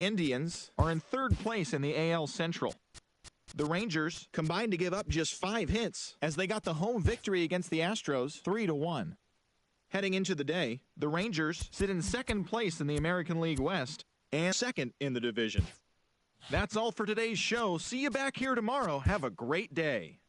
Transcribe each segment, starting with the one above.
Indians are in third place in the AL Central. The Rangers combined to give up just 5 hits as they got the home victory against the Astros 3-1. Heading into the day, the Rangers sit in second place in the American League West and second in the division. That's all for today's show. See you back here tomorrow. Have a great day.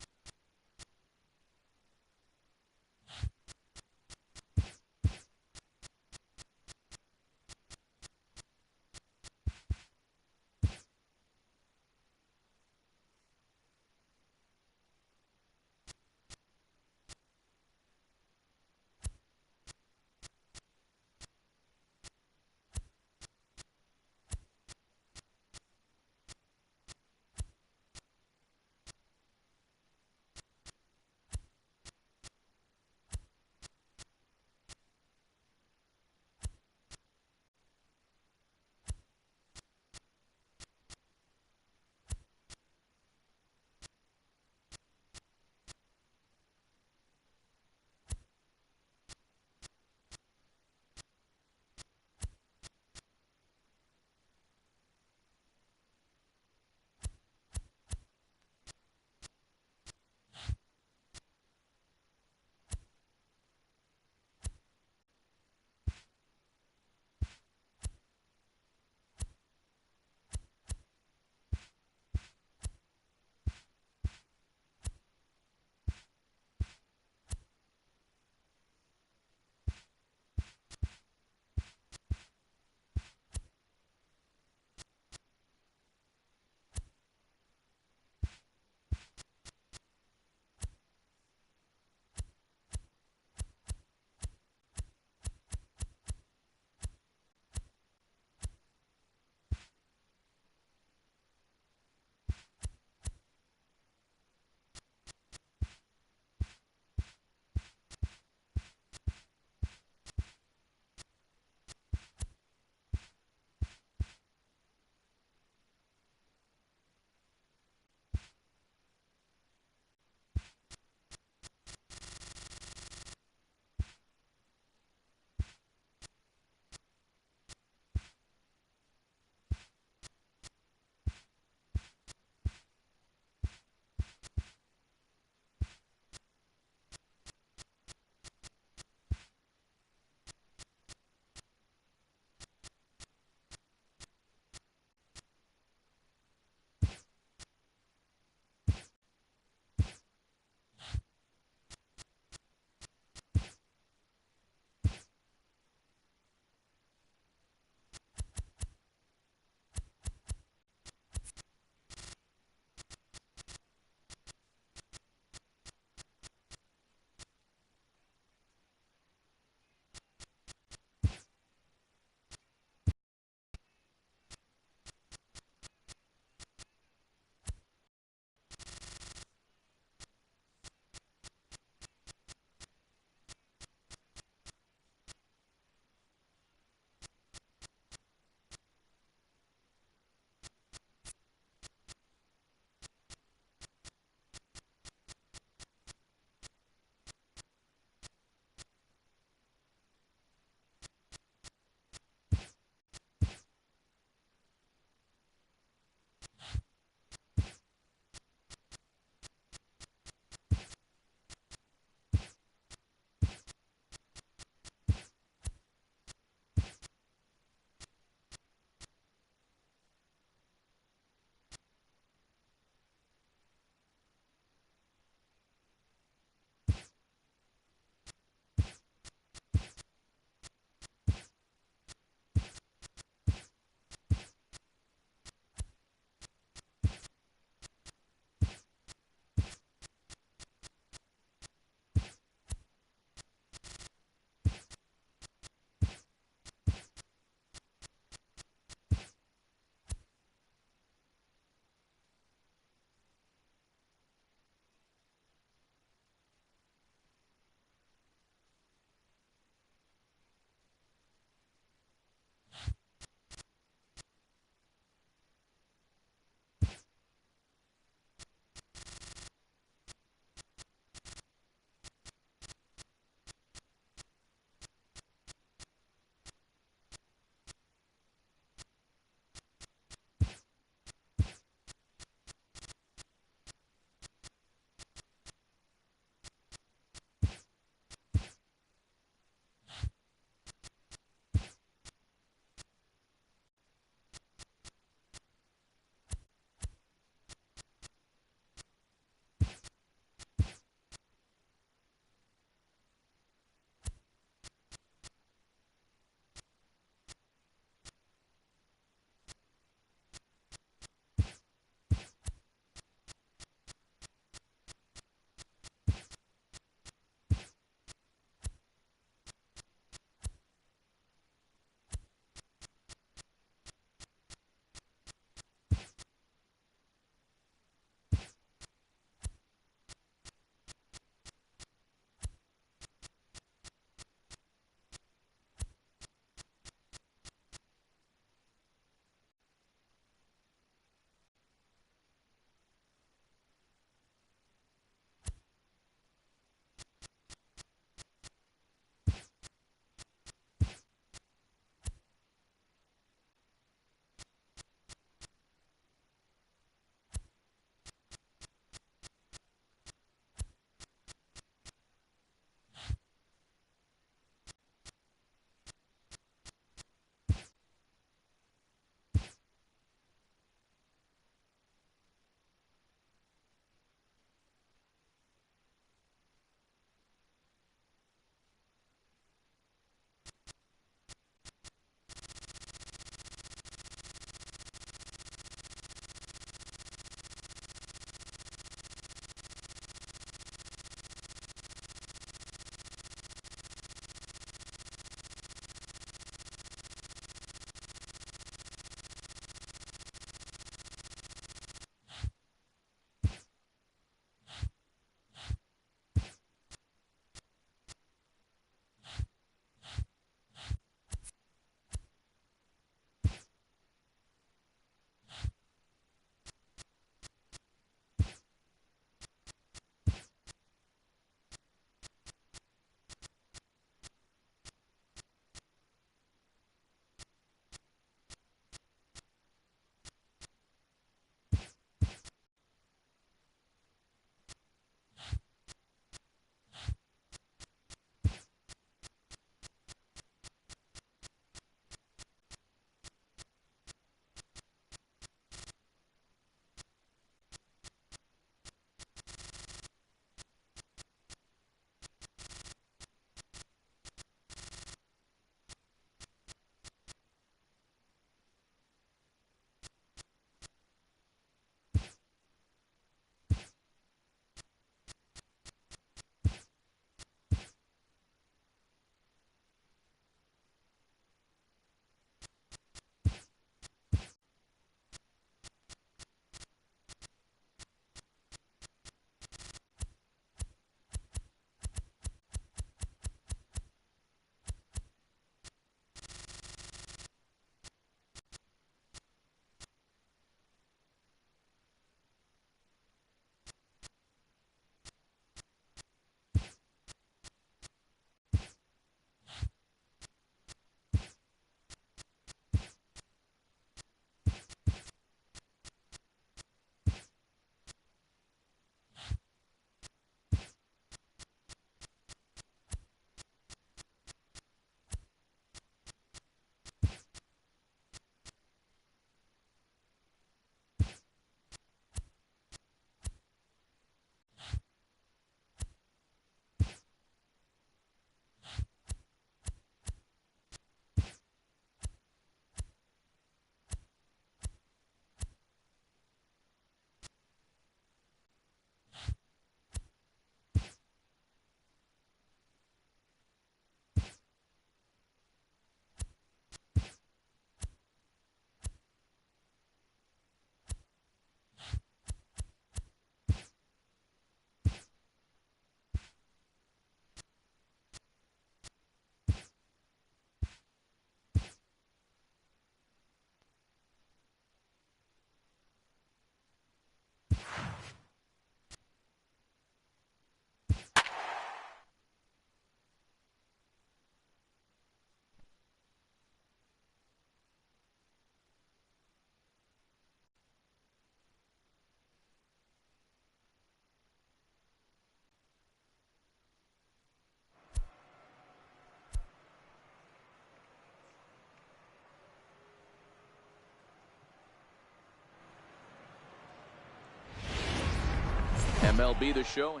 MLB The Show.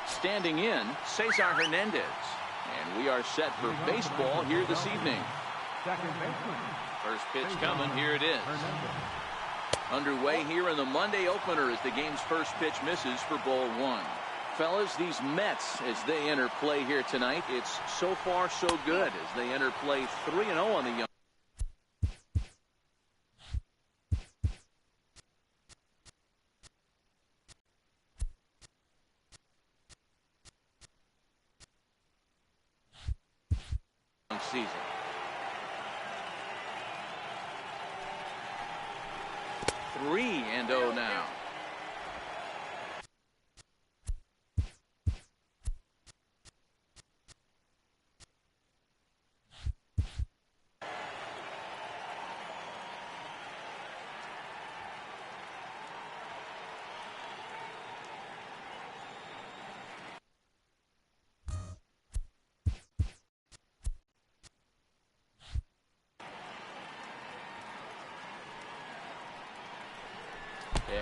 Standing in, Cesar Hernandez. And we are set for baseball here this evening. First pitch coming. Here it is. Underway here in the Monday opener as the game's first pitch misses for ball one. Fellas, these Mets, as they enter play here tonight, it's so far so good as they enter play 3-0 on the young season. 3-0 now.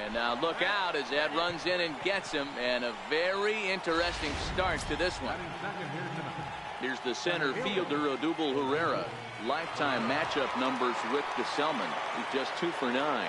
And now look out as Ed runs in and gets him, and a very interesting start to this one. Here's the center fielder, Odubel Herrera. Lifetime matchup numbers with Gesellman. He's just 2 for 9.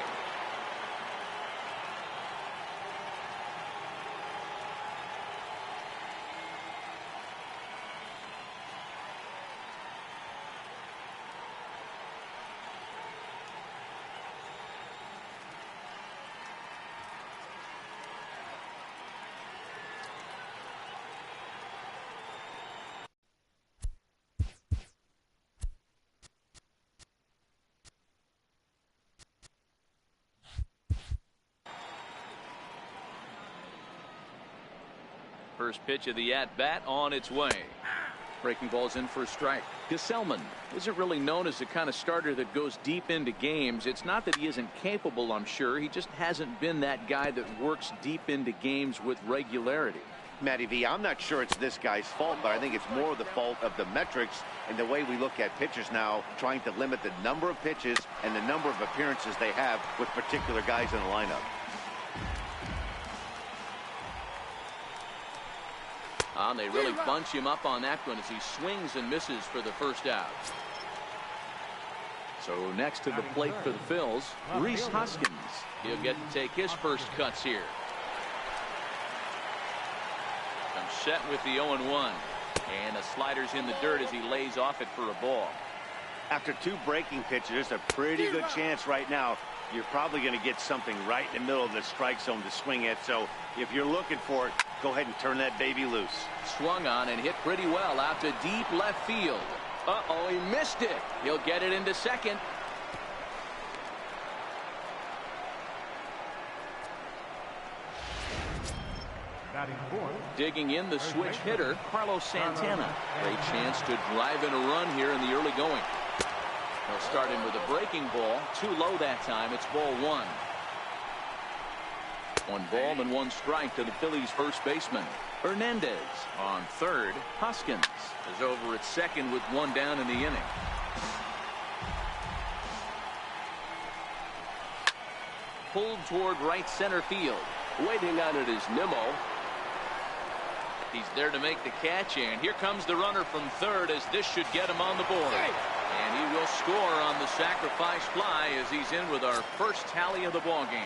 First pitch of the at-bat on its way. Breaking ball's in for a strike. Gesellman isn't really known as the kind of starter that goes deep into games. It's not that he isn't capable, I'm sure. He just hasn't been that guy that works deep into games with regularity. Matty V, I'm not sure it's this guy's fault, but I think it's more the fault of the metrics and the way we look at pitchers now, trying to limit the number of pitches and the number of appearances they have with particular guys in the lineup. They really bunch him up on that one as he swings and misses for the first out. So next to the plate for the Phils, Rhys Hoskins. He'll get to take his first cuts here. Comes set with the 0-1. And the slider's in the dirt as he lays off it for a ball. After 2 breaking pitches, there's a pretty good chance right now you're probably going to get something right in the middle of the strike zone to swing at. So if you're looking for it, go ahead and turn that baby loose. Swung on and hit pretty well out to deep left field. Uh-oh, he missed it. He'll get it into second. Digging in the switch hitter, Carlos Santana. Great chance to drive in a run here in the early going. They'll start him with a breaking ball. Too low that time. It's ball 1. 1 ball and 1 strike to the Phillies' first baseman. Hernandez on third. Hoskins is over at second with 1 down in the inning. Pulled toward right center field. Waiting on it is Nimmo. He's there to make the catch, and here comes the runner from third as this should get him on the board. And he will score on the sacrifice fly as he's in with our first tally of the ball game.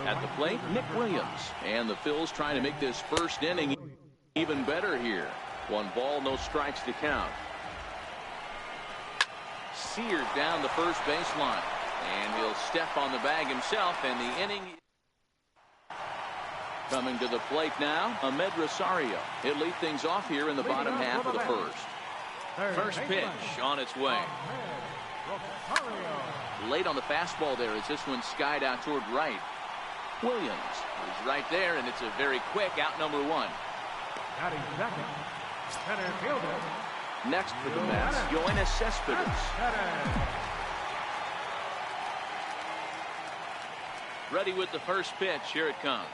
At the plate, Nick Williams. And the Phils trying to make this first inning even better here. 1 ball, no strikes to count. Seared down the first baseline. And he'll step on the bag himself, and the inning. Coming to the plate now, Ahmed Rosario. He'll lead things off here in the bottom half of the first. First pitch on its way. Late on the fastball there as this one skied out toward right. Williams is right there, and it's a very quick out number 1. Next for the Mets, Yoenis Cespedes. Ready with the first pitch. Here it comes.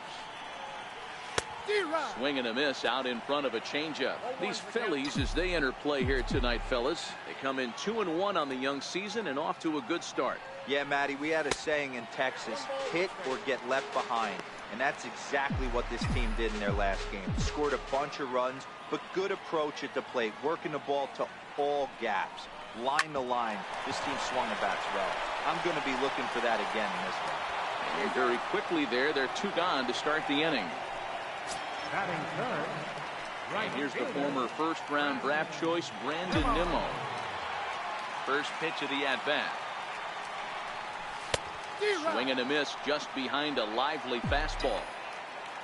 Swing and a miss out in front of a changeup. These Phillies, as they enter play here tonight, fellas, they come in 2-1 on the young season and off to a good start. Yeah, Matty, we had a saying in Texas, hit or get left behind. And that's exactly what this team did in their last game. Scored a bunch of runs, but good approach at the plate, working the ball to all gaps. Line to line, this team swung the bats well. I'm going to be looking for that again in this one. And very quickly there, they're 2 gone to start the inning. And here's the former first-round draft choice, Brandon Nimmo. First pitch of the at-bat. Swing and a miss just behind a lively fastball.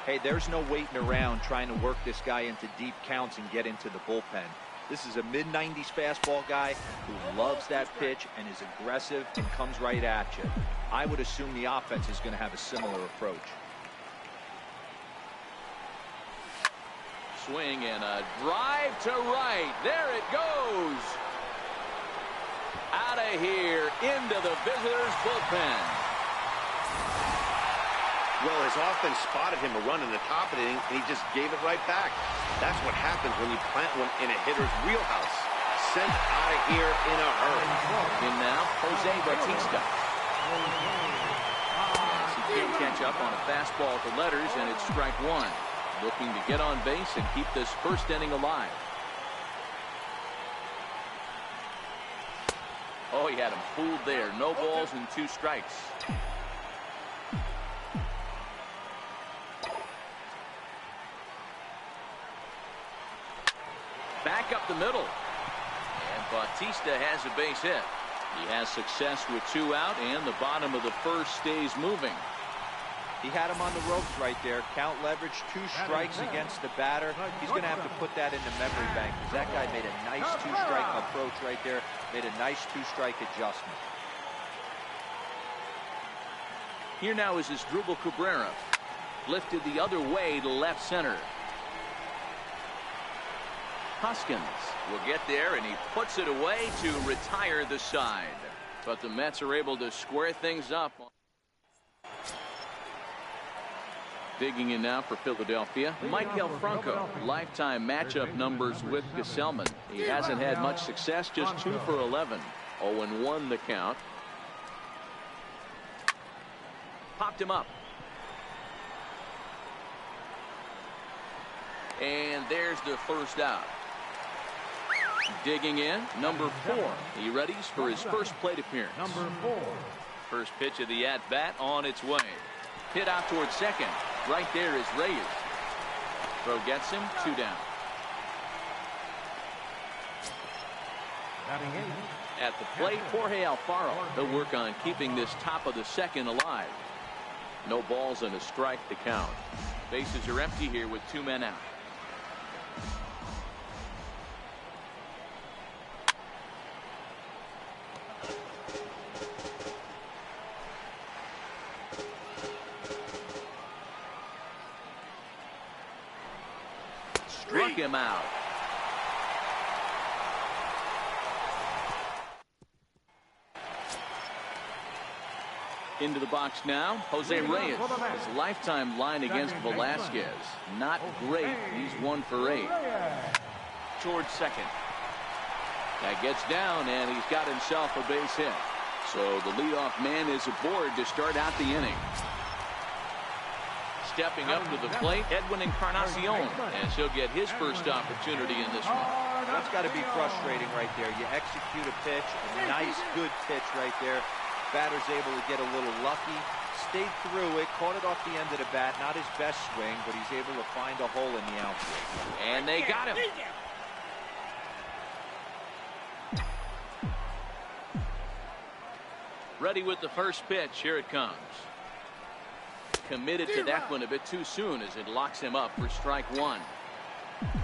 Hey, there's no waiting around trying to work this guy into deep counts and get into the bullpen. This is a mid-90s fastball guy who loves that pitch and is aggressive and comes right at you. I would assume the offense is going to have a similar approach. Swing and a drive to right. There it goes. Out of here into the visitors' bullpen. Well, his offense spotted him a run in the top of the inning, and he just gave it right back. That's what happens when you plant one in a hitter's wheelhouse. Sent out of here in a hurry. In now, Jose Bautista. Yes, he can't catch up on a fastball to letters, and it's strike 1. Looking to get on base and keep this first inning alive. Oh, he had him fooled there. No balls and 2 strikes. Back up the middle. And Bautista has a base hit. He has success with 2 out, and the bottom of the first stays moving. He had him on the ropes right there. Count leverage, 2 strikes against the batter. He's going to have to put that in the memory bank because that guy made a nice 2-strike approach right there. Made a nice 2-strike adjustment. Here now is Asdrubal Cabrera. Lifted the other way to left center. Hoskins will get there, and he puts it away to retire the side. But the Mets are able to square things up. Digging in now for Philadelphia, Maikel Franco. Lifetime matchup numbers with Gesellman. He hasn't had much success, just 2 for 11. 0-1 the count. Popped him up. And there's the first out. Digging in, number 4. He readies for his first plate appearance. Number 4. First pitch of the at-bat on its way. Hit out towards second. Right there is Reyes. Throw gets him, 2 down. At the plate, Jorge Alfaro. He'll work on keeping this top of the second alive. No balls and a strike to count. Bases are empty here with 2 men out. Struck him out. Into the box now, Jose Reyes. His lifetime line against Velasquez. Not great. He's 1 for 8. Towards second. That gets down, and he's got himself a base hit. So the leadoff man is aboard to start out the inning. Stepping up to the plate, Edwin Encarnacion, as he'll get his first opportunity in this one. That's got to be frustrating right there. You execute a pitch, a nice, good pitch right there. Batter's able to get a little lucky, stayed through it, caught it off the end of the bat. Not his best swing, but he's able to find a hole in the outfield. And they got him. Ready with the first pitch. Here it comes. Committed to that one a bit too soon as it locks him up for strike 1.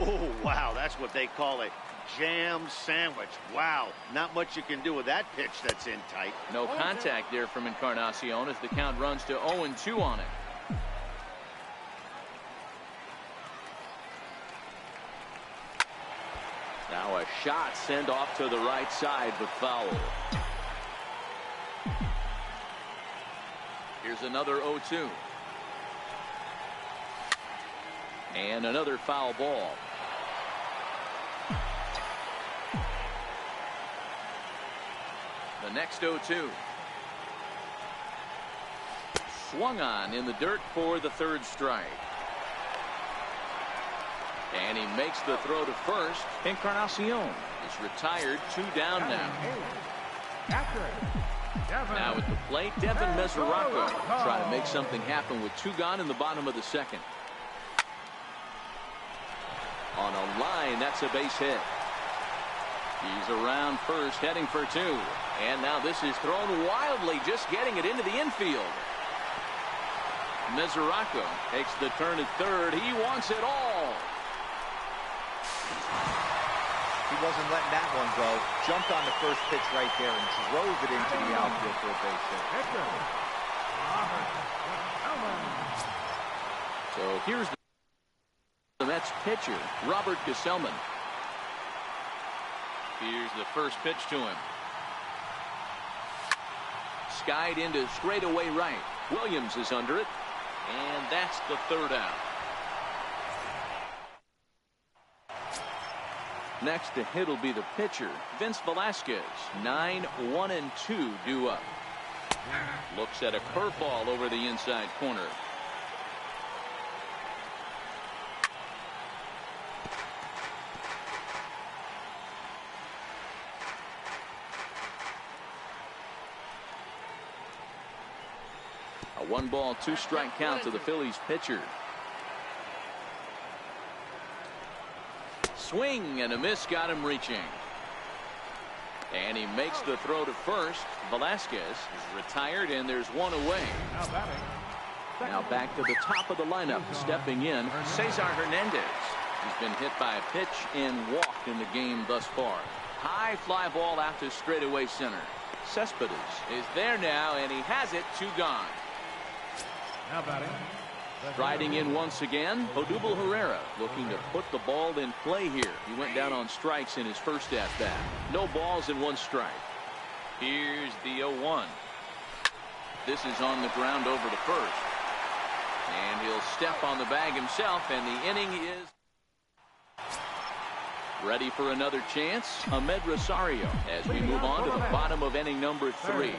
Oh, wow, that's what they call a jam sandwich. Wow, not much you can do with that pitch that's in tight. No contact there from Encarnacion as the count runs to 0-2 on it. Now a shot sent off to the right side, but foul. Here's another 0-2. And another foul ball. The next 0-2. swung on in the dirt for the third strike. And he makes the throw to first. Encarnacion is retired, 2 down now. Now at the plate, Devin Mesoraco trying to make something happen with 2 gone in the bottom of the second. On a line, that's a base hit. He's around first, heading for 2. And now this is thrown wildly, just getting it into the infield. Mesoraco takes the turn at third. He wants it all. He wasn't letting that one go. Jumped on the first pitch right there and drove it into the outfield for a base hit. So here's the Mets pitcher, Robert Gesellman. Here's the first pitch to him. Skied into straightaway right. Williams is under it. And that's the third out. Next to hit will be the pitcher, Vince Velasquez. 9-1-2 due up. Looks at a curveball over the inside corner. A 1-ball, 2-strike count to the Phillies pitcher. Swing and a miss, got him reaching. And he makes the throw to first. Velasquez is retired, and there's 1 away. Now back to the top of the lineup. Stepping in, Cesar Hernandez. He's been hit by a pitch and walked in the game thus far. High fly ball out to straightaway center. Cespedes is there now, and he has it. 2 gone. Now batting. Riding in once again, Odubel Herrera looking to put the ball in play here. He went down on strikes in his first at-bat. No balls and 1 strike. Here's the 0-1. This is on the ground over to first. And he'll step on the bag himself, and the inning is ready for another chance. Ahmed Rosario as we move on to the bottom of inning number 3.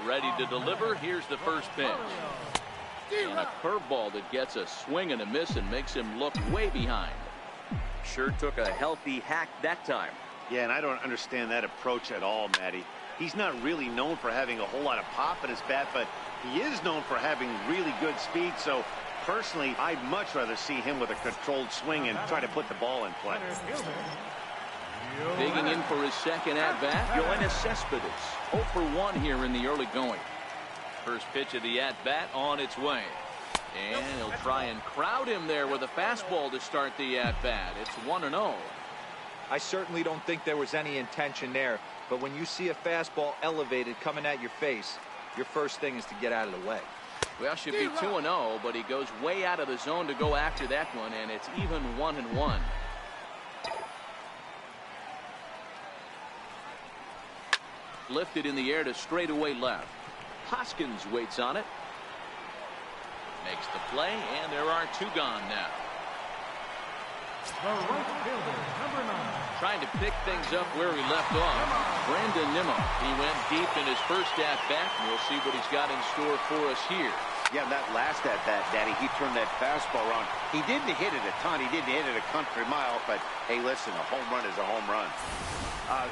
Ready to deliver. Here's the first pitch. And a curveball that gets a swing and a miss and makes him look way behind. Sure took a healthy hack that time. Yeah, and I don't understand that approach at all, Matty. He's not really known for having a whole lot of pop in his bat, but he is known for having really good speed. So personally, I'd much rather see him with a controlled swing and try to put the ball in play. Digging in for his second at-bat, Yoenis Cespedes. 0 for 1 here in the early going. First pitch of the at-bat on its way. And he'll try and crowd him there with a fastball to start the at-bat. It's 1-0. I certainly don't think there was any intention there, but when you see a fastball elevated coming at your face, your first thing is to get out of the way. Well, should be 2-0, but he goes way out of the zone to go after that one, and it's even 1-1. Lifted in the air to straightaway left. Hoskins waits on it. Makes the play, and there are 2 gone now. The right fielder, number 9. Trying to pick things up where he left off. Brandon Nimmo. He went deep in his first at-bat. We'll see what he's got in store for us here. Yeah, that last at-bat, Daddy, he turned that fastball around. He didn't hit it a ton. He didn't hit it a country mile, but hey, listen, a home run is a home run.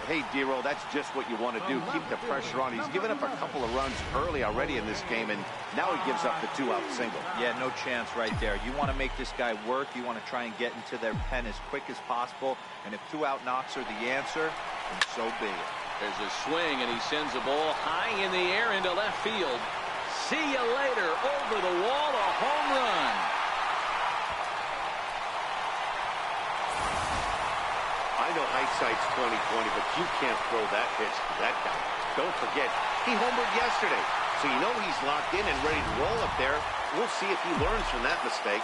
Hey, Dero, that's just what you want to do. Keep the pressure on. He's given up a couple of runs early already in this game, and now he gives up the 2-out single. Yeah, no chance right there. You want to make this guy work. You want to try and get into their pen as quick as possible. And if 2-out knocks are the answer, then so be it. There's a swing, and he sends a ball high in the air into left field. See you later. Over the wall, a home run. I know hindsight's 20/20, but you can't throw that pitch to that guy. Don't forget, he homered yesterday, so you know he's locked in and ready to roll up there. We'll see if he learns from that mistake.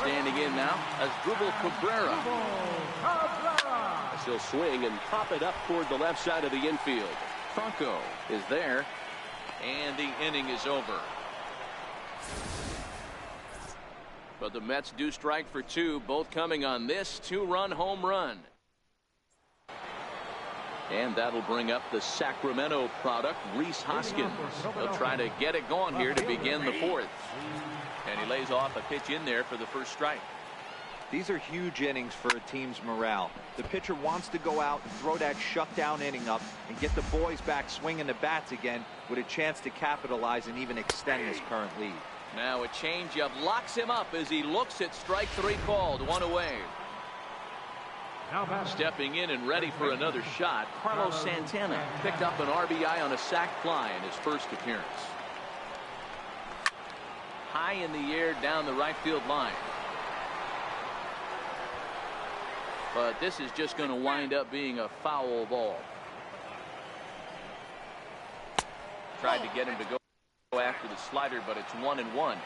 Standing in now, Asdrubal Cabrera. As he'll swing and pop it up toward the left side of the infield. Franco is there, and the inning is over. But the Mets do strike for 2, both coming on this 2-run home run. And that'll bring up the Sacramento product, Rhys Hoskins. They'll try to get it going here to begin the fourth. And he lays off a pitch in there for the first strike. These are huge innings for a team's morale. The pitcher wants to go out and throw that shutdown inning up and get the boys back swinging the bats again with a chance to capitalize and even extend this current lead. Now a changeup locks him up as he looks at strike three called. One away. Stepping in and ready for another shot, Carlos Santana picked up an RBI on a sac fly in his first appearance. High in the air down the right field line. But this is just going to wind up being a foul ball. Tried to get him to go after the slider, but it's 1-1.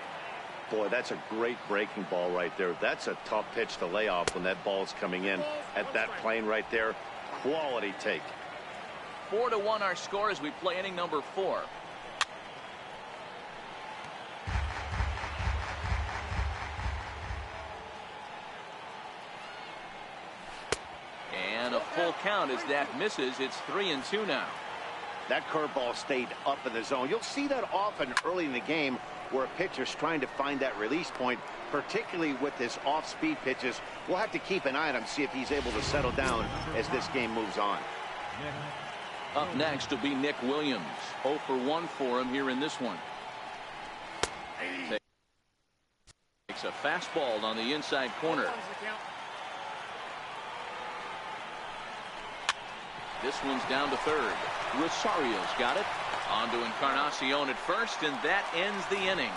Boy, that's a great breaking ball right there. That's a tough pitch to lay off when that ball's coming in at that plane right there. Quality take. 4-1 our score as we play inning number 4. And a full count as that misses. It's 3-2 now. That curveball stayed up in the zone. You'll see that often early in the game where a pitcher's trying to find that release point, particularly with his off-speed pitches. We'll have to keep an eye on him, see if he's able to settle down as this game moves on. Up next will be Nick Williams. 0 for 1 for him here in this one. Takes a fastball on the inside corner. This one's down to third. Rosario's got it. On to Encarnacion at first, and that ends the inning.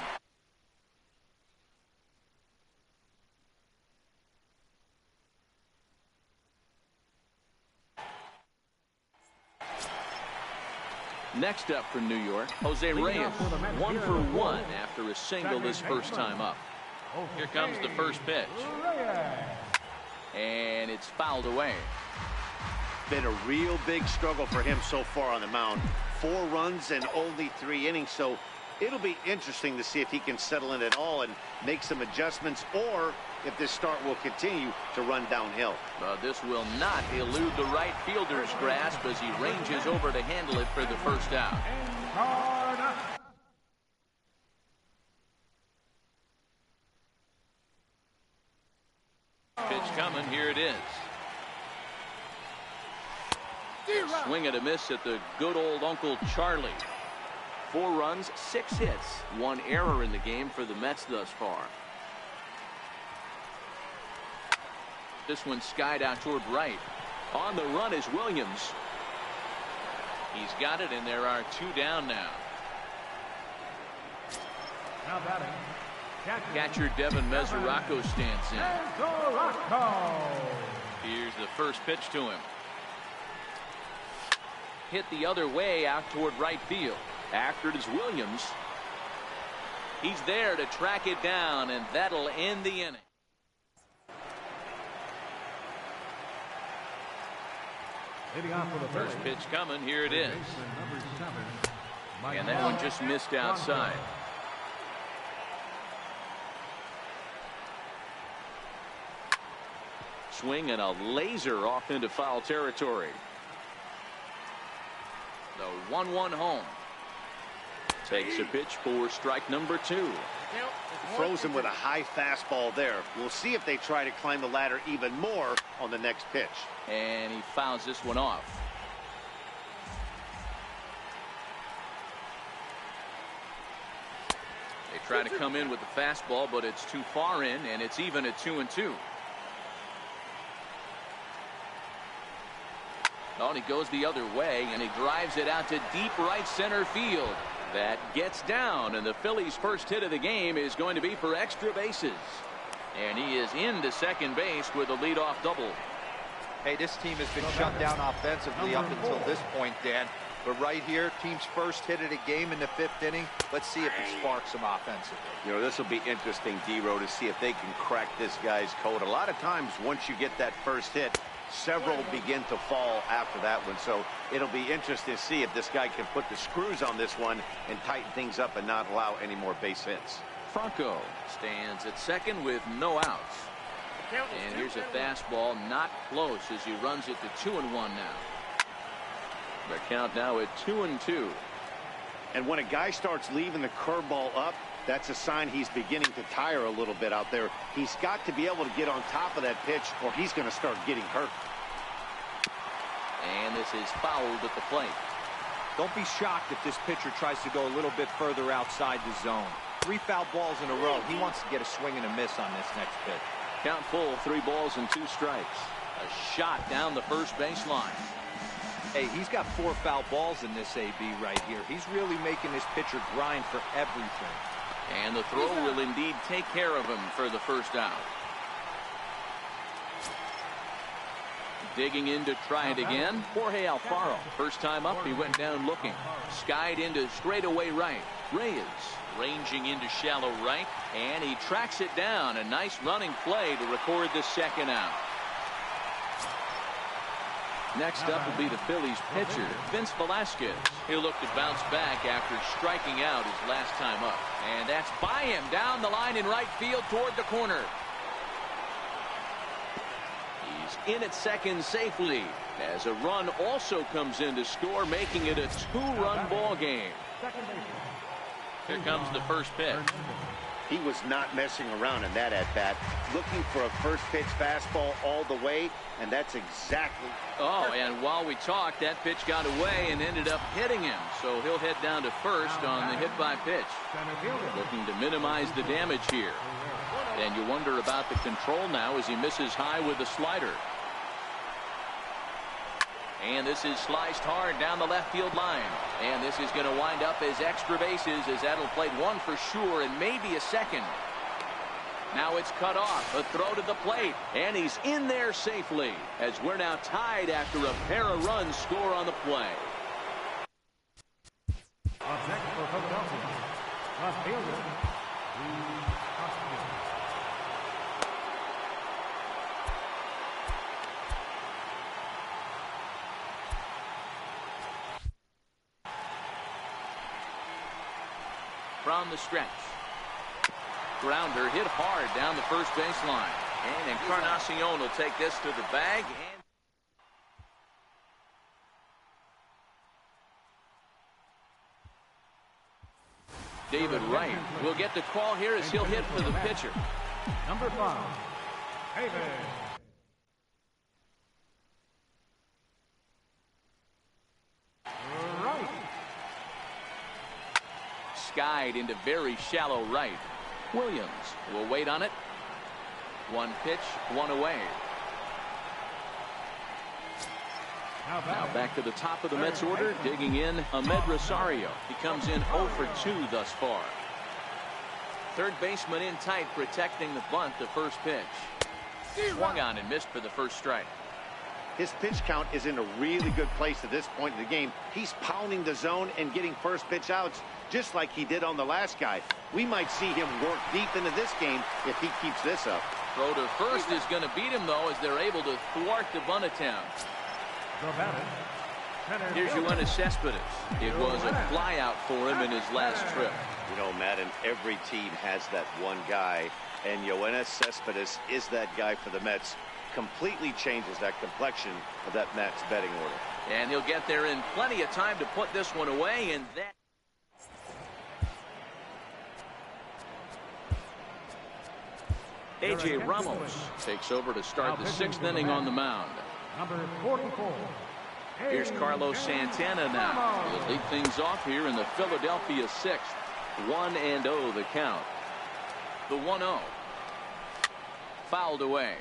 Next up from New York, Jose Reyes. 1 for 1 after a single this first time up. Here comes the first pitch. And it's fouled away. Been a real big struggle for him so far on the mound. 4 runs and only 3 innings, so it'll be interesting to see if he can settle in at all and make some adjustments, or if this start will continue to run downhill. This will not elude the right fielder's grasp as he ranges over to handle it for the first out. Pitch coming, here it is. Swing and a miss at the good old Uncle Charlie. 4 runs, 6 hits, 1 error in the game for the Mets thus far. This one skied out toward right. On the run is Williams. He's got it, and there are 2 down now. Now batting, Catcher Devin Mesoraco stands in. Here's the first pitch to him. Hit the other way out toward right field. After it is Williams. He's there to track it down, and that'll end the inning. First pitch coming, here it is. And that one just missed outside. Swing and a laser off into foul territory. The 1-1 home. Takes a pitch for strike number 2. Throws him with a high fastball there. We'll see if they try to climb the ladder even more on the next pitch. And he fouls this one off. They try to come in with the fastball, but it's too far in, and it's even at 2-2. Oh, and he goes the other way, and he drives it out to deep right center field. That gets down, and the Phillies' first hit of the game is going to be for extra bases. And he is into second base with a leadoff double. Hey, this team has been shut down offensively up until this point, Dan. But right here, team's first hit of the game in the 5th inning. Let's see if it sparks some offensively. You know, this will be interesting, D-Row, to see if they can crack this guy's code. A lot of times, once you get that first hit, several begin to fall after that one. So it'll be interesting to see if this guy can put the screws on this one and tighten things up and not allow any more base hits. Franco stands at second with no outs. And here's a fastball not close as he runs it to 2-1 now. The count now at 2-2. And when a guy starts leaving the curveball up, that's a sign he's beginning to tire a little bit out there. He's got to be able to get on top of that pitch or he's going to start getting hurt. And this is fouled at the plate. Don't be shocked if this pitcher tries to go a little bit further outside the zone. 3 foul balls in a row. He wants to get a swing and a miss on this next pitch. Count full, 3 balls and 2 strikes. A shot down the first baseline. Hey, he's got 4 foul balls in this AB right here. He's really making this pitcher grind for everything. And the throw will indeed take care of him for the first out. Digging in to try it again, Jorge Alfaro. First time up, he went down looking. Skied into straightaway right. Reyes ranging into shallow right, and he tracks it down. A nice running play to record the second out. Next up will be the Phillies pitcher, Vince Velasquez. He'll look to bounce back after striking out his last time up. And that's by him down the line in right field toward the corner. He's in at second safely as a run also comes in to score, making it a 2-run ball game. Here comes the first pitch. He was not messing around in that at-bat, looking for a first-pitch fastball all the way, and that's exactly... Oh, and while we talked, that pitch got away and ended up hitting him, so he'll head down to first on the hit-by-pitch. Looking to minimize the damage here. And you wonder about the control now as he misses high with the slider. And this is sliced hard down the left field line. And this is going to wind up as extra bases as that'll play 1 for sure and maybe a second. Now it's cut off. A throw to the plate. And he's in there safely as we're now tied after a pair of runs score on the play. Up next for Philadelphia, left fielder, From the stretch. Grounder hit hard down the first baseline. And Encarnacion will take this to the bag. David Wright will get the call here as he'll hit for the pitcher. number 5, David. Right. Skied into very shallow right. Williams will wait on it. 1 pitch, 1 away. Now back to the top of the Mets order, digging in Ahmed Rosario. He comes in 0 for 2 thus far. Third baseman in tight, protecting the bunt, the first pitch. Swung on and missed for the first strike. His pitch count is in a really good place at this point in the game. He's pounding the zone and getting first pitch outs just like he did on the last guy. We might see him work deep into this game if he keeps this up. Throw to first is going to beat him, though, as they're able to thwart the bunt attempt. Here's Yoenis Cespedes. It was a flyout for him in his last trip. You know, Madden, every team has that one guy, and Yoenis Cespedes is that guy for the Mets. Completely changes that complexion of that Mets betting order. And he'll get there in plenty of time to put this one away, and that... A.J. Ramos takes over to start the 6th inning on the mound. Number 44. Here's Carlos Santana now. He'll lead things off here in the Philadelphia 6th. 1-0 the count. The 1-0. Fouled away.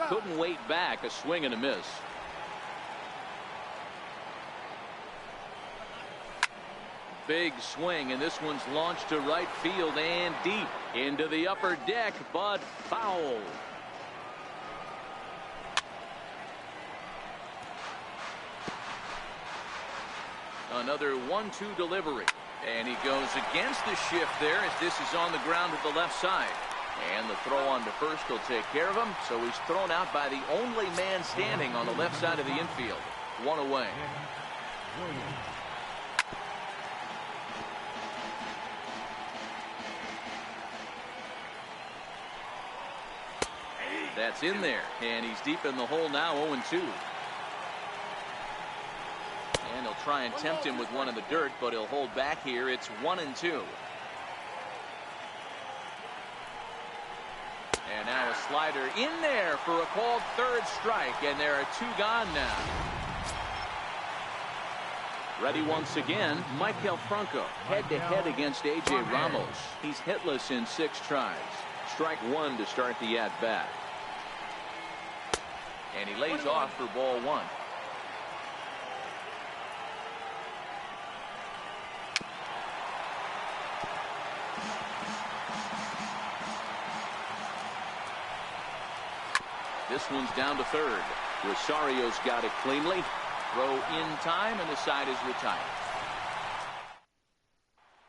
Couldn't wait back. A swing and a miss. Big swing, and this one's launched to right field and deep into the upper deck, but foul. Another 1-2 delivery, and he goes against the shift there as this is on the ground to the left side. And the throw on to first will take care of him, so he's thrown out by the only man standing on the left side of the infield. 1 away. That's in there, and he's deep in the hole now, 0-2. And he'll try and tempt him with one in the dirt, but he'll hold back here. It's 1-2. And now a slider in there for a called third strike, and there are 2 gone now. Ready once again, Michael Franco, head-to-head against A.J. Ramos. He's hitless in 6 tries. Strike 1 to start the at-bat. And he lays off for ball 1. This one's down to third. Rosario's got it cleanly. Throw in time, and the side is retired.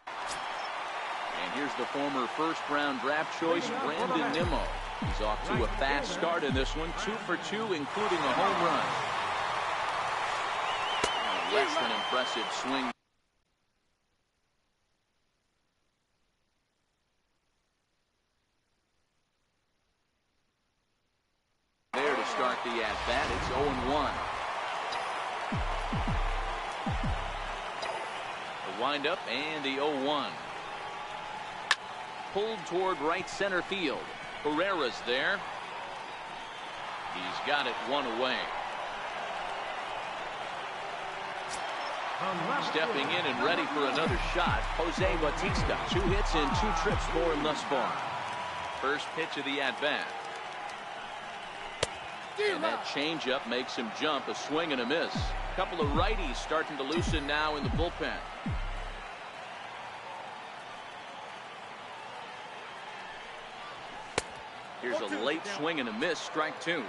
And here's the former first-round draft choice, Brandon Nimmo. He's off to a fast start in this one, 2 for 2, including a home run. A less than impressive swing. There to start the at-bat, it's 0-1. The windup and the 0-1. Pulled toward right center field. Herrera's there. He's got it 1 away. Stepping in and ready for another shot, Jose Bautista. 2 hits and 2 trips for him thus far. First pitch of the at-bat. And that changeup makes him jump. A swing and a miss. A couple of righties starting to loosen now in the bullpen. Here's a late swing and a miss, strike 2.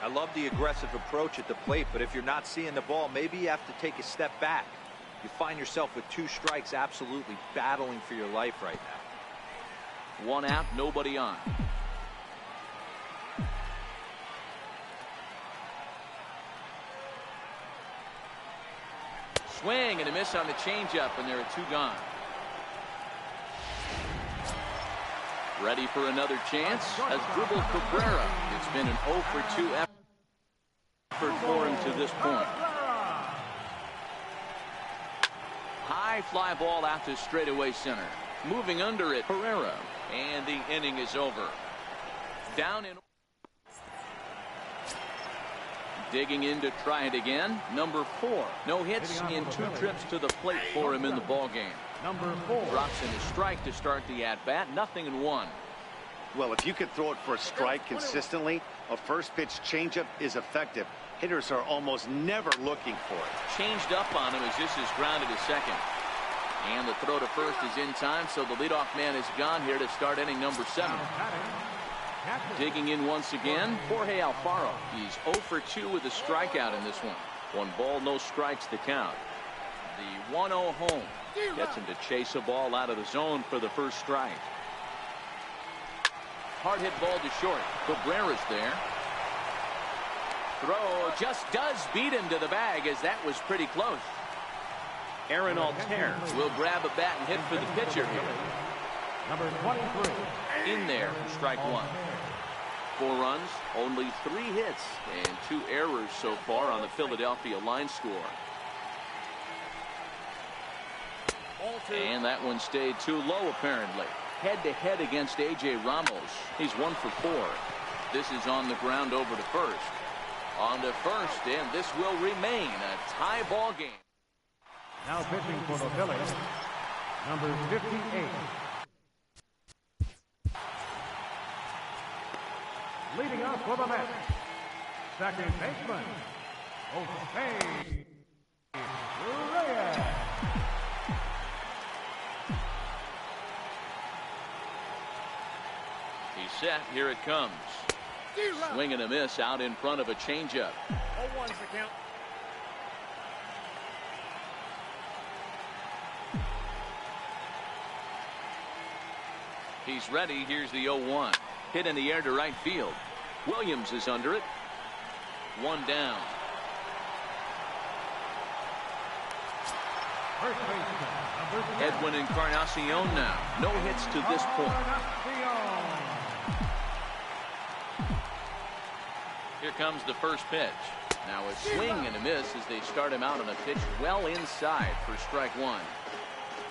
I love the aggressive approach at the plate, but if you're not seeing the ball, maybe you have to take a step back. You find yourself with 2 strikes, absolutely battling for your life right now. 1 out, nobody on. Swing and a miss on the changeup, and there are 2 gone. Ready for another chance? Has dribbled Cabrera. It's been an 0 for 2 effort for him to this point. High fly ball out to straightaway center. Moving under it, Herrera. And the inning is over. Down in. Digging in to try it again. Number 4. No hits in 2 trips to the plate for him in the ballgame. Number 4. Drops in a strike to start the at-bat. 0-1. Well, if you could throw it for a strike consistently, a first pitch changeup is effective. Hitters are almost never looking for it. Changed up on him as this is grounded to second. And the throw to first is in time, so the leadoff man is gone here to start inning number 7. Digging in once again, Jorge Alfaro. He's 0 for 2 with a strikeout in this one. 1 ball, no strikes to count. The 1-0 home gets him to chase a ball out of the zone for the first strike. Hard hit ball to short. Cabrera's there. Throw just does beat him to the bag, as that was pretty close. Aaron Altair will grab a bat and hit for the pitcher here. Number 23. In there, strike 1. 4 runs, only 3 hits, and 2 errors so far on the Philadelphia line score. And that one stayed too low, apparently. Head-to-head against A.J. Ramos. He's 1 for 4. This is on the ground over to first. On to first, and this will remain a tie ball game. Now pitching for the Phillies, number 58. Leading off for the Mets, second baseman, Jose Reyes. He's set. Here it comes. Swing and a miss out in front of a changeup. 0-1's the count. He's ready. Here's the 0-1. Hit in the air to right field. Williams is under it. 1 down. First baseman, Edwin Encarnacion now. No hits to this point. Encarnacion. Here comes the first pitch. Now a swing and a miss as they start him out on a pitch well inside for strike one.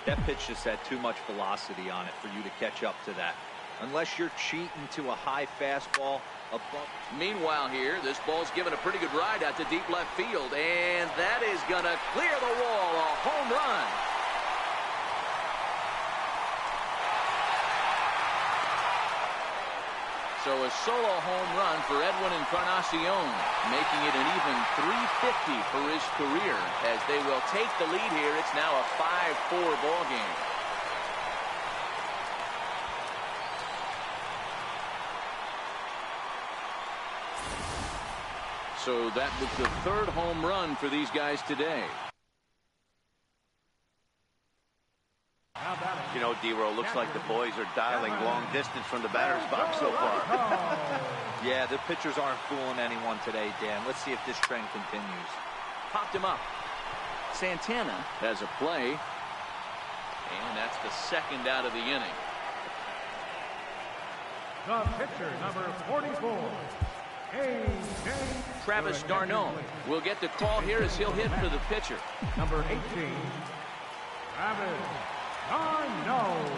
That pitch just had too much velocity on it for you to catch up to that. Unless you're cheating to a high fastball above. Meanwhile here, this ball's given a pretty good ride out to deep left field, and that is going to clear the wall. A home run. So a solo home run for Edwin Encarnacion, making it an even .350 for his career as they will take the lead here. It's now a 5-4 ball game. So that was the third home run for these guys today. You know, D-Roll, looks like the boys are dialing long distance from the batter's box so far. Yeah, the pitchers aren't fooling anyone today, Dan. Let's see if this trend continues. Popped him up. Santana has a play. And that's the second out of the inning. The pitcher, number 44. Travis d'Arnaud will get the call here as he'll hit for the pitcher. Number 18, Travis d'Arnaud.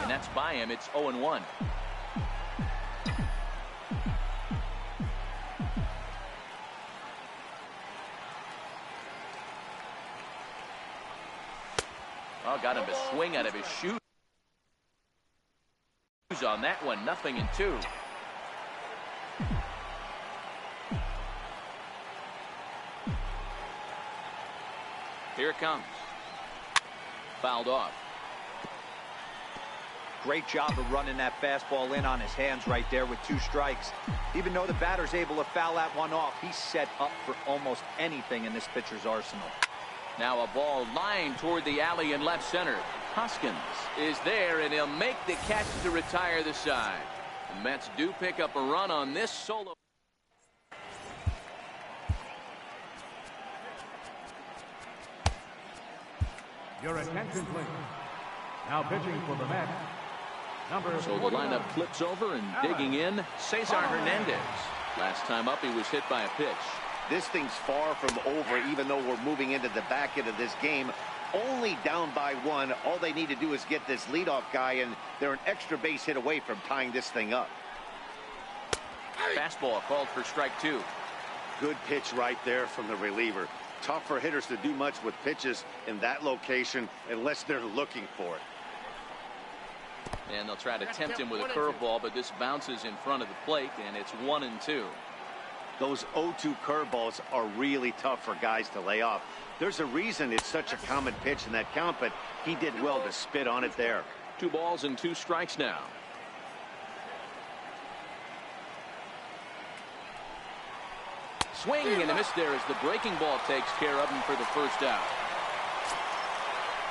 And that's by him. It's 0-1. Oh, got him a swing out of his shoe. On that one, 0-2. Here it comes. Fouled off. Great job of running that fastball in on his hands right there with 2 strikes. Even though the batter's able to foul that one off, he's set up for almost anything in this pitcher's arsenal. Now a ball lined toward the alley in left center. Hoskins is there, and he'll make the catch to retire the side. The Mets do pick up a run on this solo. Your attention, please. Now pitching for the Mets. So the lineup flips over and digging in, Cesar Hernandez. Last time up, he was hit by a pitch. This thing's far from over, even though we're moving into the back end of this game. Only down by 1. All they need to do is get this leadoff guy, and they're an extra base hit away from tying this thing up. Fastball called for strike 2. Good pitch right there from the reliever. Tough for hitters to do much with pitches in that location unless they're looking for it. And they'll try to tempt him with a curveball, but this bounces in front of the plate, and it's 1-2. Those 0-2 curveballs are really tough for guys to lay off. There's a reason it's such a common pitch in that count, but he did well to spit on it there. 2 balls and 2 strikes now. Swing and a miss there as the breaking ball takes care of him for the first out.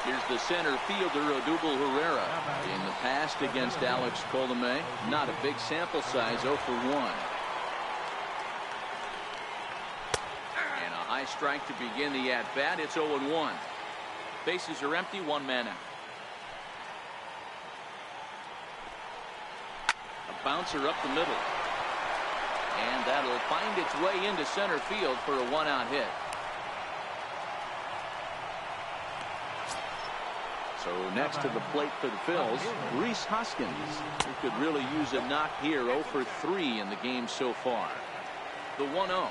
Here's the center fielder, Odubel Herrera. In the past against Alex Colomé, not a big sample size, 0 for 1. And a high strike to begin the at-bat. It's 0-1. Bases are empty, 1 man out. A bouncer up the middle. And that'll find its way into center field for a 1-out hit. So next to the plate for the Phils, Rhys Hoskins, who could really use a knock here. 0 for 3 in the game so far. The 1-0.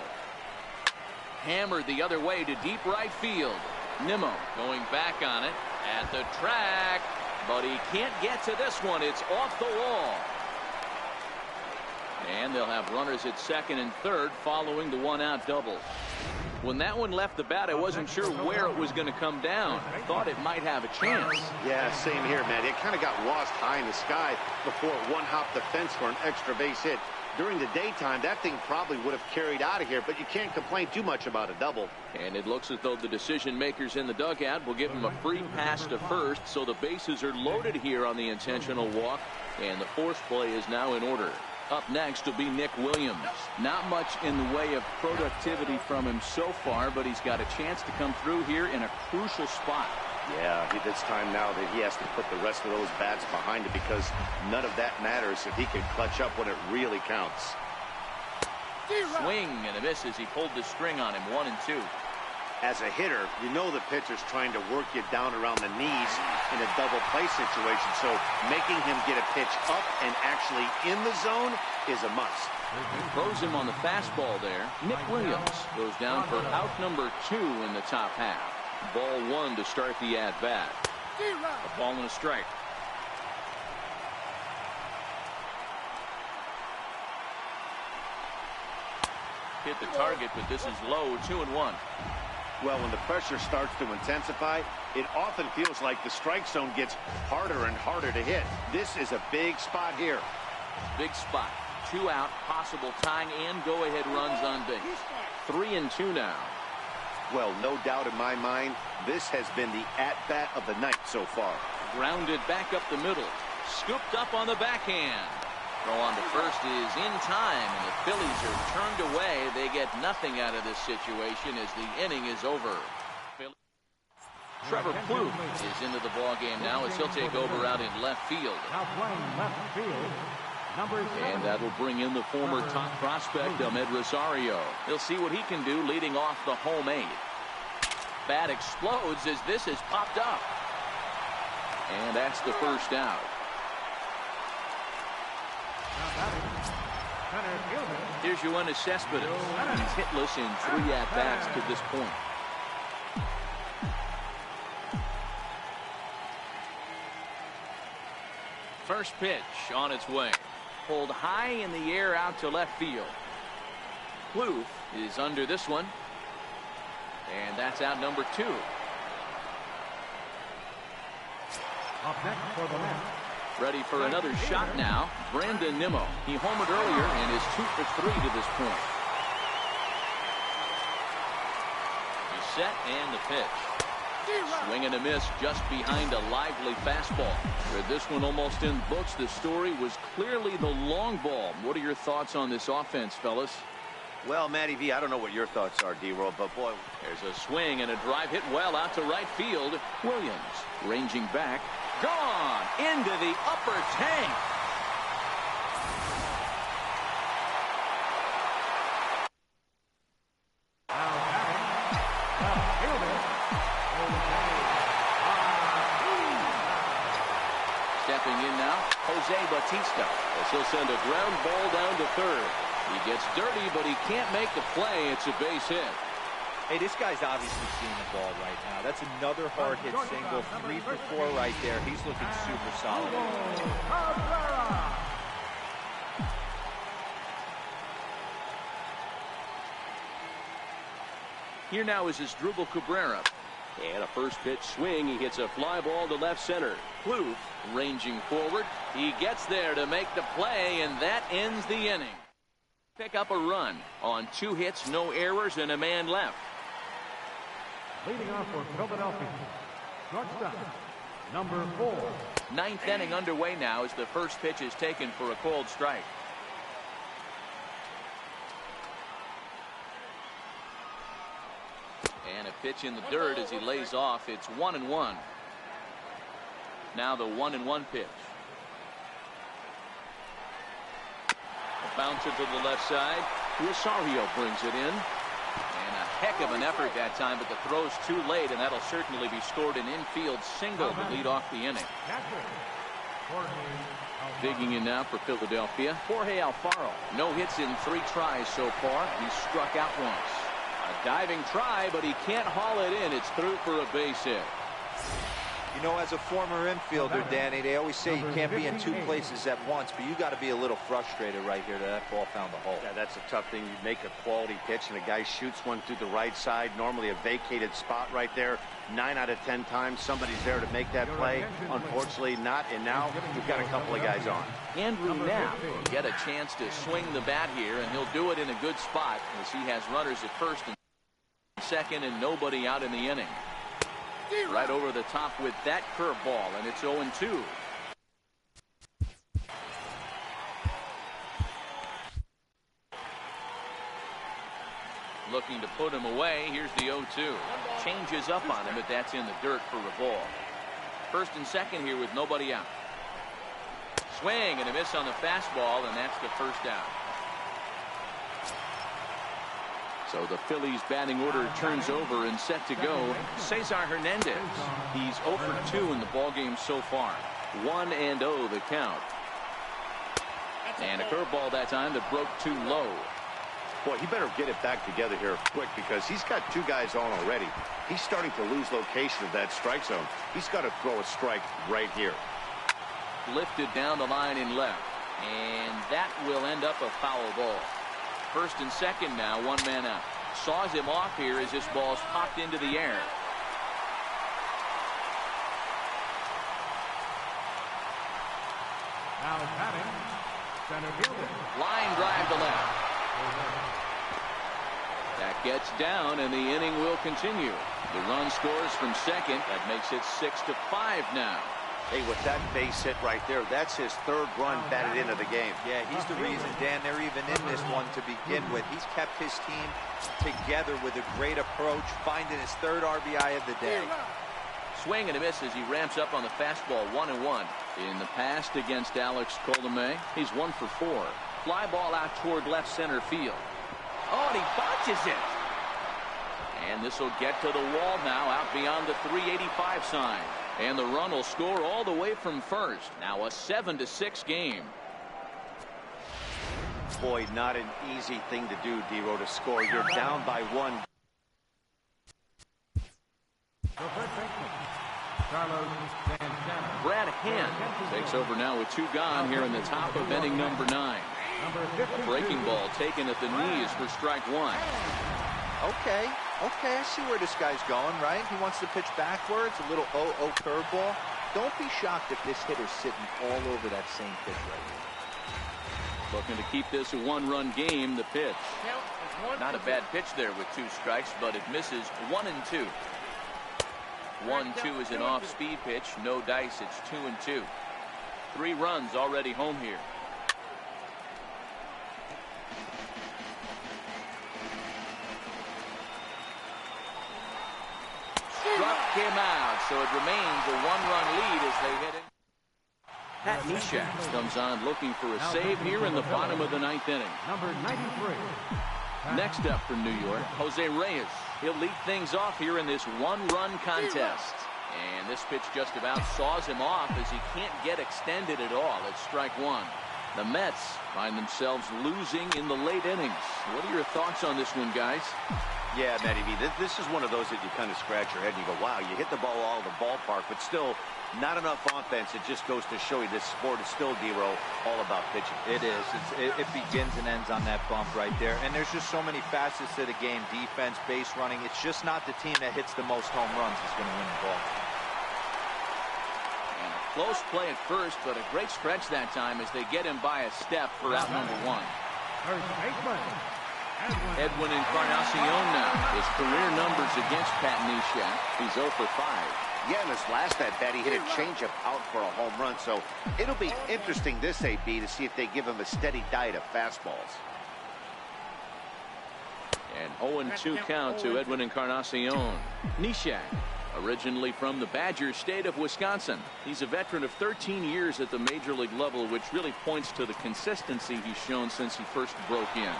Hammered the other way to deep right field. Nimmo going back on it at the track, but he can't get to this one. It's off the wall. And they'll have runners at second and third following the 1-out double. When that one left the bat, I wasn't sure where it was going to come down. Thought it might have a chance. Yeah, same here, man. It kind of got lost high in the sky before it one-hopped the fence for an extra base hit. During the daytime, that thing probably would have carried out of here, but you can't complain too much about a double. And it looks as though the decision makers in the dugout will give him a free pass to first, so the bases are loaded here on the intentional walk, and the force play is now in order. Up next will be Nick Williams. Not much in the way of productivity from him so far, but he's got a chance to come through here in a crucial spot. Yeah, it's time now that he has to put the rest of those bats behind him, because none of that matters if he can clutch up when it really counts. Swing and a miss as he pulled the string on him. 1-2. As a hitter, you know the pitcher's trying to work you down around the knees in a double play situation, so making him get a pitch up and actually in the zone is a must. Throws him on the fastball there. Nick Williams goes down for out number 2 in the top half. Ball 1 to start the at-bat. A ball and a strike. Hit the target, but this is low. 2-1. Well, when the pressure starts to intensify, it often feels like the strike zone gets harder and harder to hit. This is a big spot here. Big spot. 2 out, possible tying and go-ahead runs on base. 3-2 now. Well, no doubt in my mind, this has been the at-bat of the night so far. Grounded back up the middle. Scooped up on the backhand. Throw on to first is in time, and the Phillies are turned away. They get nothing out of this situation as the inning is over. Trevor Plouffe is into the ballgame now as he'll take over out in left field. Now playing left field, number 7. And that'll bring in the former top prospect, Ahmed Rosario. He'll see what he can do leading off the home 8. Bat explodes as this has popped up. And that's the first out. Here's Yoenis Cespedes. He's hitless in 3 at-bats to this point. First pitch on its way. Pulled high in the air out to left field. Plouffe is under this one. And that's out number 2. Up next for the Mets. Ready for another shot now. Brandon Nimmo. He homered earlier and is 2 for 3 to this point. He's set and the pitch. Swing and a miss just behind a lively fastball. For this one almost in books, the story was clearly the long ball. What are your thoughts on this offense, fellas? Well, Matty V, I don't know what your thoughts are, D-Roll, but boy, there's a swing and a drive hit well out to right field. Williams ranging back. Gone into the upper tank. Stepping in now, Jose Bautista, as he'll send a ground ball down to third. He gets dirty, but he can't make the play. It's a base hit. Hey, this guy's obviously seeing the ball right now. That's another hard hit single. 3 for 4 right there. He's looking super solid. Here now is Asdrubal Cabrera. And a first pitch swing. He hits a fly ball to left center. Plouffe ranging forward. He gets there to make the play, and that ends the inning. Pick up a run on 2 hits, no errors, and a man left. Leading off for Philadelphia, shortstop, number 4. 9th inning underway now as the first pitch is taken for a cold strike. And a pitch in the dirt as he lays off. It's 1-1. Now the 1-1 pitch. A bouncer to the left side. Rosario brings it in. And a heck of an effort that time, but the throw's too late, and that'll certainly be scored an infield single to lead off the inning. Digging in now for Philadelphia, Jorge Alfaro. No hits in 3 tries so far. He's struck out once. A diving try, but he can't haul it in. It's through for a base hit. You know, as a former infielder, Danny, they always say you can't be in 2 places at once, but you got to be a little frustrated right here that ball found the hole. yeah, that's a tough thing. You make a quality pitch and a guy shoots one through the right side, normally a vacated spot right there. 9 out of 10 times somebody's there to make that play. Unfortunately not, and now we've got a couple of guys on. Andrew Knapp will get a chance to swing the bat here, and he'll do it in a good spot as he has runners at first and second and nobody out in the inning. Right over the top with that curveball, and it's 0-2. Looking to put him away. Here's the 0-2. Changes up on him, but that's in the dirt for a ball. First and second here with nobody out. Swing and a miss on the fastball, and that's the first out. So the Phillies batting order turns over and set to go. Cesar Hernandez. He's 0 for 2 in the ballgame so far. 1-0 the count. And a curveball that time that broke too low. Boy, he better get it back together here quick because he's got two guys on already. He's starting to lose location of that strike zone. He's got to throw a strike right here. Lifted down the line in left. And that will end up a foul ball. First and second now, one man out. Saws him off here as this ball's popped into the air. Now batting, center fielder. Line drive to left. That gets down, and the inning will continue. The run scores from second. That makes it 6-5 now. Hey, with that base hit right there, that's his third run batted into the game. Yeah, he's the reason, Dan, they're even in this one to begin with. He's kept his team together with a great approach, finding his third RBI of the day. Swing and a miss as he ramps up on the fastball. 1-1. In the past against Alex Colomé, he's 1 for 4. Fly ball out toward left center field. Oh, and he botches it. And this will get to the wall now, out beyond the 385 sign. And the run will score all the way from first. Now a 7-6 game. Boy, not an easy thing to do, D-Row, to score. You're down by 1. Brad Hand takes over now with 2 gone here in the top of inning number 9. A breaking ball taken at the knees for strike 1. Okay, I see where this guy's going, right? He wants to pitch backwards, a little 0-0 curveball. Don't be shocked if this hitter's sitting all over that same pitch right here. Looking to keep this a 1-run game. The pitch. Not a bad pitch there with 2 strikes, but it misses 1-2. 1-2 is an off-speed pitch. No dice. It's 2-2. 3 runs already home here. Struck him out, so it remains a 1-run lead as they hit it. Pat Neshek comes on looking for a save here in the bottom of the 9th inning. Number 93. Next up from New York, Jose Reyes. He'll lead things off here in this 1-run contest. And this pitch just about saws him off as he can't get extended at all. It's strike 1. The Mets find themselves losing in the late innings. What are your thoughts on this one, guys? Yeah, Matty V, this is one of those that you kind of scratch your head and you go, wow, you hit the ball all over the ballpark, but still not enough offense. It just goes to show you this sport is still, D-Row, all about pitching. It is. It begins and ends on that bump right there. And there's just so many facets to the game. Defense, base running. It's just not the team that hits the most home runs that's going to win the ball. And a close play at first, but a great stretch that time as they get him by a step for out number 1. First baseman, Edwin Encarnacion now. His career numbers against Pat Neshek. He's 0 for 5. Yeah, in his last at-bat, he hit a changeup out for a home run. So it'll be interesting this AB to see if they give him a steady diet of fastballs. And 0-2 count to Edwin Encarnacion. Neshek, originally from the Badger State of Wisconsin. He's a veteran of 13 years at the major league level, which really points to the consistency he's shown since he first broke in.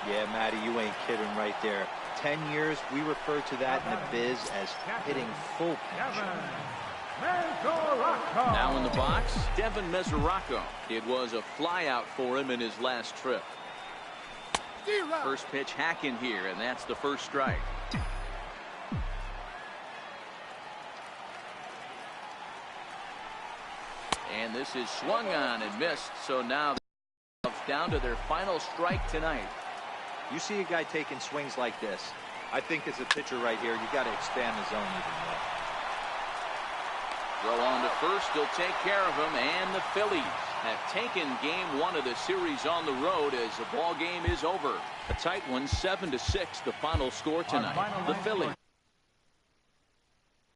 Yeah, Matty, you ain't kidding right there. 10 years, we refer to that in the biz as hitting full pitch. Now in the box, Devin Mesoraco. It was a flyout for him in his last trip. First pitch hack in here, and that's the first strike. And this is swung on and missed, so now they're down to their final strike tonight. You see a guy taking swings like this. I think as a pitcher right here, you got to expand the zone even more. Throw on to first, he'll take care of him, and the Phillies have taken game 1 of the series on the road as the ball game is over. A tight one, 7-6, the final score tonight. The Phillies.